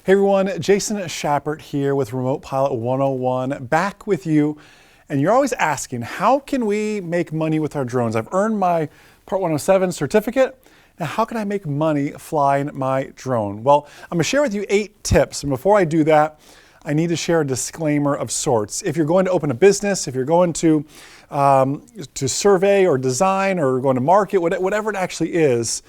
Hey everyone, Jason Schappert here with Remote Pilot 101, back with you. And you're always asking, how can we make money with our drones? I've earned my Part 107 certificate. Now, how can I make money flying my drone? Well, I'm gonna share with you 8 tips. And before I do that, I need to share a disclaimer of sorts. If you're going to open a business, if you're going to survey or design or going to market, whatever it actually is,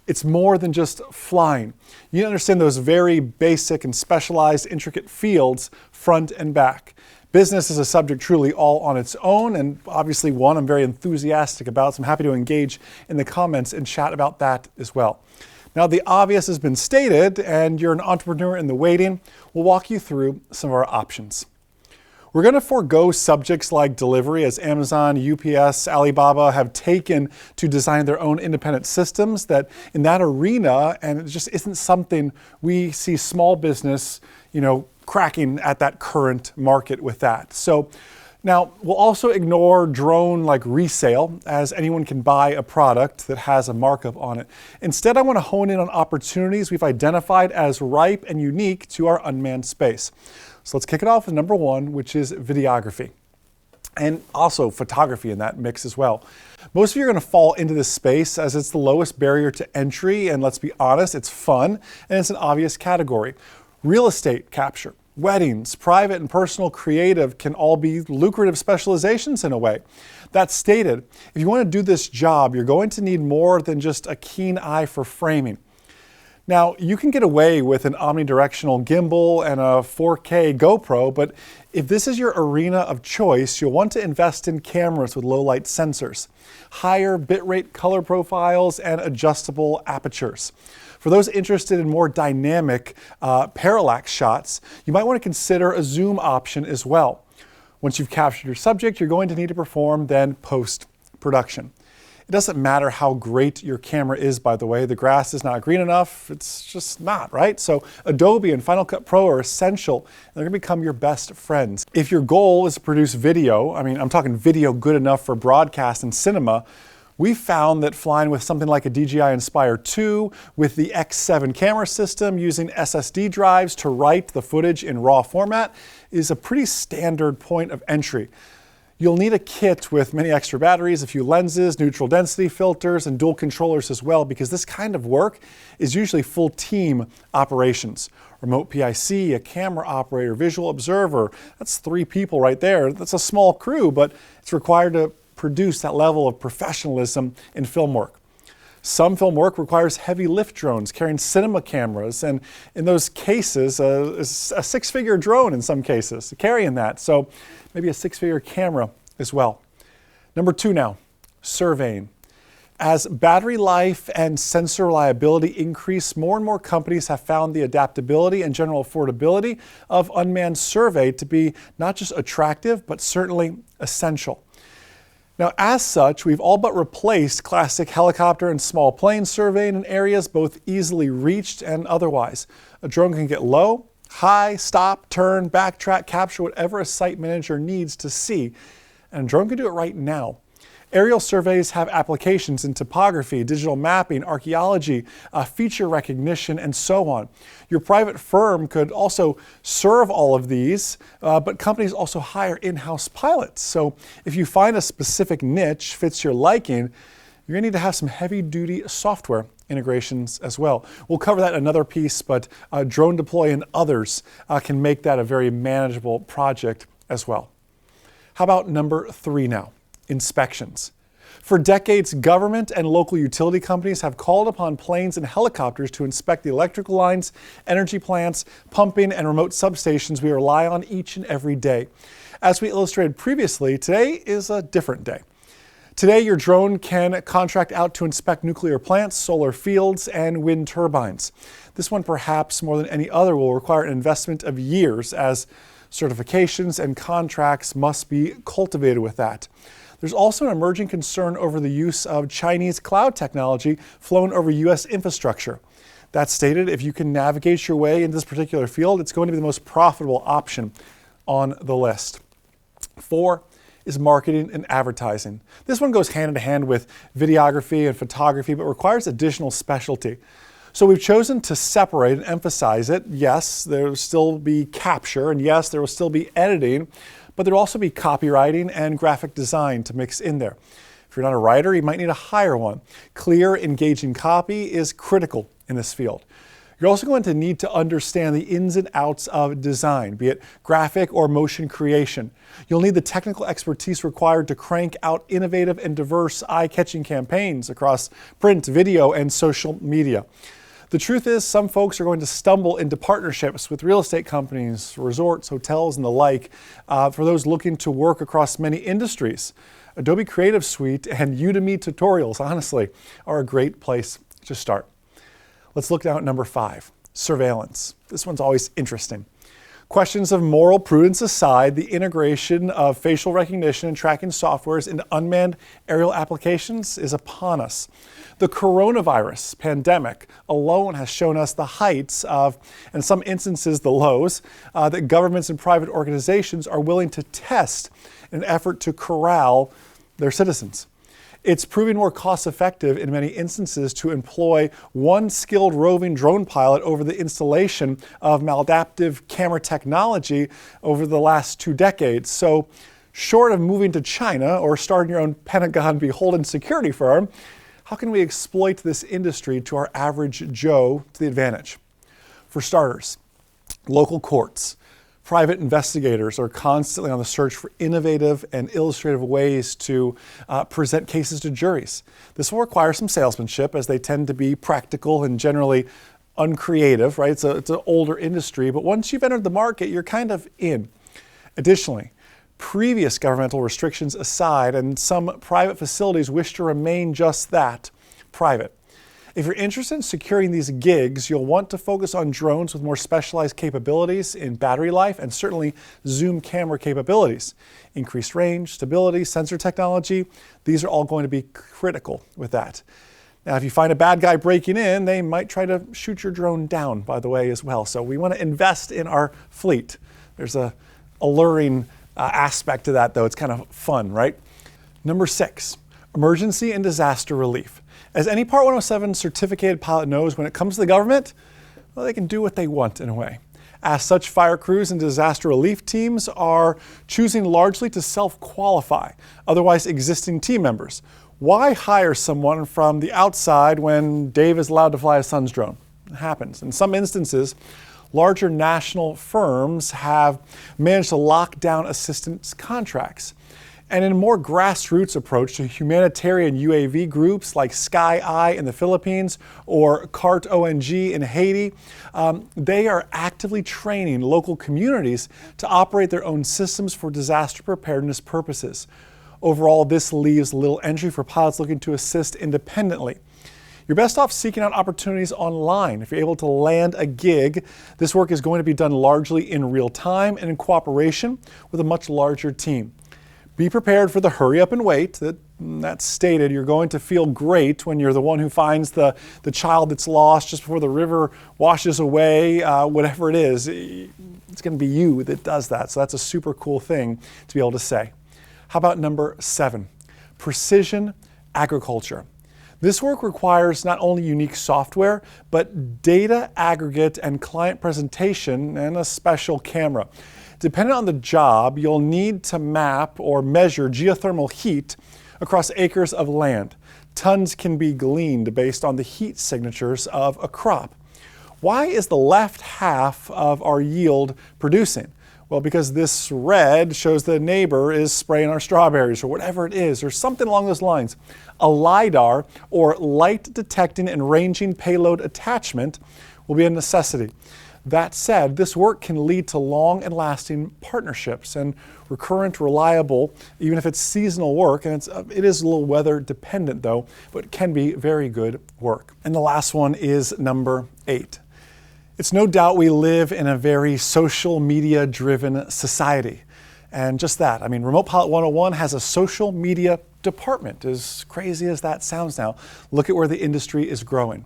it's more than just flying. You need to understand those very basic and specialized, intricate fields, front and back. Business is a subject truly all on its own, and obviously one I'm very enthusiastic about, so I'm happy to engage in the comments and chat about that as well. Now, the obvious has been stated, and you're an entrepreneur in the waiting. We'll walk you through some of our options. We're going to forego subjects like delivery, as Amazon, UPS, Alibaba have taken to design their own independent systems that in that arena, and it just isn't something we see small business, cracking at that current market with that. So now we'll also ignore drone like resale, as anyone can buy a product that has a markup on it. Instead, I want to hone in on opportunities we've identified as ripe and unique to our unmanned space. So let's kick it off with number 1, which is videography. And also photography in that mix as well. Most of you are going to fall into this space as it's the lowest barrier to entry, and let's be honest, it's fun, and it's an obvious category. Real estate capture, weddings, private and personal creative can all be lucrative specializations in a way. That stated, if you want to do this job, you're going to need more than just a keen eye for framing. Now, you can get away with an omnidirectional gimbal and a 4K GoPro, but if this is your arena of choice, you'll want to invest in cameras with low light sensors, higher bitrate color profiles, and adjustable apertures. For those interested in more dynamic parallax shots, you might want to consider a zoom option as well. Once you've captured your subject, you're going to need to perform then post-production. It doesn't matter how great your camera is, by the way. The grass is not green enough. It's just not, right? So Adobe and Final Cut Pro are essential. They're going to become your best friends. If your goal is to produce video, I'm talking video good enough for broadcast and cinema, we found that flying with something like a DJI Inspire 2 with the X7 camera system using SSD drives to write the footage in RAW format is a pretty standard point of entry. You'll need a kit with many extra batteries, a few lenses, neutral density filters, and dual controllers as well, because this kind of work is usually full team operations. Remote PIC, a camera operator, visual observer, that's 3 people right there. That's a small crew, but it's required to produce that level of professionalism in film work. Some film work requires heavy lift drones carrying cinema cameras, and in those cases, a 6-figure drone in some cases, carrying that. So maybe a 6-figure camera as well. Number 2 now, surveying. As battery life and sensor reliability increase, more and more companies have found the adaptability and general affordability of unmanned survey to be not just attractive, but certainly essential. Now, as such, we've all but replaced classic helicopter and small plane surveying in areas both easily reached and otherwise. A drone can get low, high, stop, turn, backtrack, capture whatever a site manager needs to see. And a drone can do it right now. Aerial surveys have applications in topography, digital mapping, archaeology, feature recognition, and so on. Your private firm could also serve all of these, but companies also hire in-house pilots. So if you find a specific niche fits your liking, you're going to need to have some heavy-duty software integrations as well. We'll cover that in another piece, but Drone Deploy and others can make that a very manageable project as well. How about number 3 now? Inspections. For decades, government and local utility companies have called upon planes and helicopters to inspect the electrical lines, energy plants, pumping, and remote substations we rely on each and every day. As we illustrated previously, today is a different day. Today, your drone can contract out to inspect nuclear plants, solar fields, and wind turbines. This one, perhaps more than any other, will require an investment of years, as certifications and contracts must be cultivated with that. There's also an emerging concern over the use of Chinese cloud technology flown over U.S. infrastructure. That stated, if you can navigate your way into this particular field, it's going to be the most profitable option on the list. 4 is marketing and advertising. This one goes hand in hand with videography and photography, but requires additional specialty. So we've chosen to separate and emphasize it. Yes, there will still be capture, and yes, there will still be editing, but there will also be copywriting and graphic design to mix in there. If you're not a writer, you might need to hire one. Clear, engaging copy is critical in this field. You're also going to need to understand the ins and outs of design, be it graphic or motion creation. You'll need the technical expertise required to crank out innovative and diverse eye-catching campaigns across print, video, and social media. The truth is, some folks are going to stumble into partnerships with real estate companies, resorts, hotels, and the like for those looking to work across many industries. Adobe Creative Suite and Udemy tutorials, honestly, are a great place to start. Let's look down at number 5, surveillance. This one's always interesting. Questions of moral prudence aside, the integration of facial recognition and tracking softwares into unmanned aerial applications is upon us. The coronavirus pandemic alone has shown us the heights of, in some instances the lows, that governments and private organizations are willing to test in an effort to corral their citizens. It's proving more cost-effective in many instances to employ one skilled roving drone pilot over the installation of maladaptive camera technology over the last 2 decades. So, short of moving to China or starting your own Pentagon beholden security firm, how can we exploit this industry to our average Joe to the advantage? For starters, local courts. Private investigators are constantly on the search for innovative and illustrative ways to present cases to juries. This will require some salesmanship, as they tend to be practical and generally uncreative, right? It's an older industry, but once you've entered the market, you're kind of in. Additionally, previous governmental restrictions aside, and some private facilities wish to remain just that, private. If you're interested in securing these gigs, you'll want to focus on drones with more specialized capabilities in battery life and certainly zoom camera capabilities. Increased range, stability, sensor technology, these are all going to be critical with that. Now, if you find a bad guy breaking in, they might try to shoot your drone down, by the way, as well. So we want to invest in our fleet. There's a alluring aspect to that, though. It's kind of fun, right? Number 6, emergency and disaster relief. As any Part 107 certificated pilot knows, when it comes to the government, well, they can do what they want in a way. As such, fire crews and disaster relief teams are choosing largely to self-qualify otherwise existing team members. Why hire someone from the outside when Dave is allowed to fly his son's drone? It happens. In some instances, larger national firms have managed to lock down assistance contracts. And in a more grassroots approach to humanitarian UAV groups like Sky Eye in the Philippines or CART ONG in Haiti, they are actively training local communities to operate their own systems for disaster preparedness purposes. Overall, this leaves little entry for pilots looking to assist independently. You're best off seeking out opportunities online. If you're able to land a gig, this work is going to be done largely in real time and in cooperation with a much larger team. Be prepared for the hurry up and wait. That's stated. You're going to feel great when you're the one who finds the child that's lost just before the river washes away, whatever it is. It's going to be you that does that. So that's a super cool thing to be able to say. How about number 7, precision agriculture. This work requires not only unique software, but data aggregate and client presentation and a special camera. Depending on the job, you'll need to map or measure geothermal heat across acres of land. Tons can be gleaned based on the heat signatures of a crop. Why is the left half of our yield producing? Well, because this red shows the neighbor is spraying our strawberries or whatever it is, or something along those lines. A LiDAR, or light detecting and ranging payload attachment, will be a necessity. That said, this work can lead to long and lasting partnerships and recurrent, reliable, even if it's seasonal work, and it is a little weather dependent though, but it can be very good work. And the last one is number 8. It's no doubt we live in a very social media driven society. And just that, I mean, Remote Pilot 101 has a social media department. As crazy as that sounds now, look at where the industry is growing.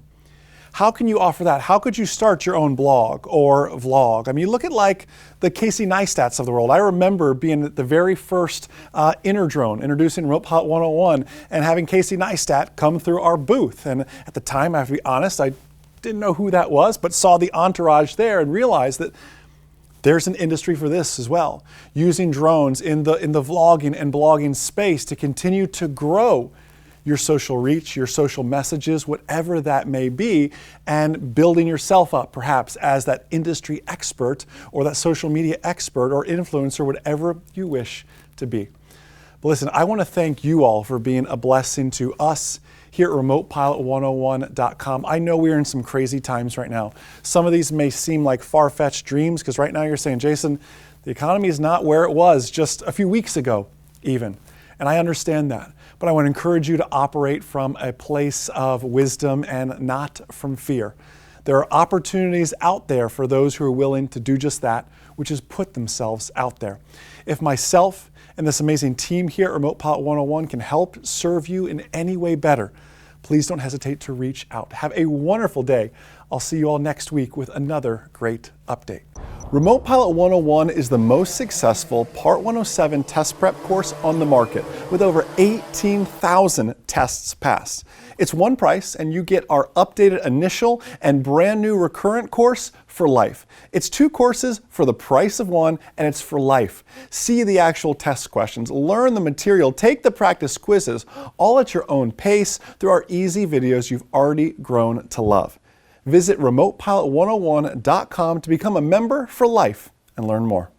How can you offer that? How could you start your own blog or vlog? I mean, look at like the Casey Neistats of the world. I remember being at the very first Interdrone, introducing Remote Pilot 101, and having Casey Neistat come through our booth. And at the time, I have to be honest, I didn't know who that was, but saw the entourage there and realized that there's an industry for this as well. Using drones in the vlogging and blogging space to continue to grow your social reach, your social messages, whatever that may be, and building yourself up perhaps as that industry expert or that social media expert or influencer, whatever you wish to be. But listen, I want to thank you all for being a blessing to us here at remotepilot101.com. I know we're in some crazy times right now. Some of these may seem like far-fetched dreams because right now you're saying, Jason, the economy is not where it was just a few weeks ago even. And I understand that. But I want to encourage you to operate from a place of wisdom and not from fear. There are opportunities out there for those who are willing to do just that, which is put themselves out there. If myself and this amazing team here at Remote Pilot 101 can help serve you in any way better, please don't hesitate to reach out. Have a wonderful day. I'll see you all next week with another great update. Remote Pilot 101 is the most successful Part 107 test prep course on the market with over 18,000 tests passed. It's one price and you get our updated initial and brand new recurrent course for life. It's two courses for the price of one and it's for life. See the actual test questions, learn the material, take the practice quizzes, all at your own pace through our easy videos you've already grown to love. Visit remotepilot101.com to become a member for life and learn more.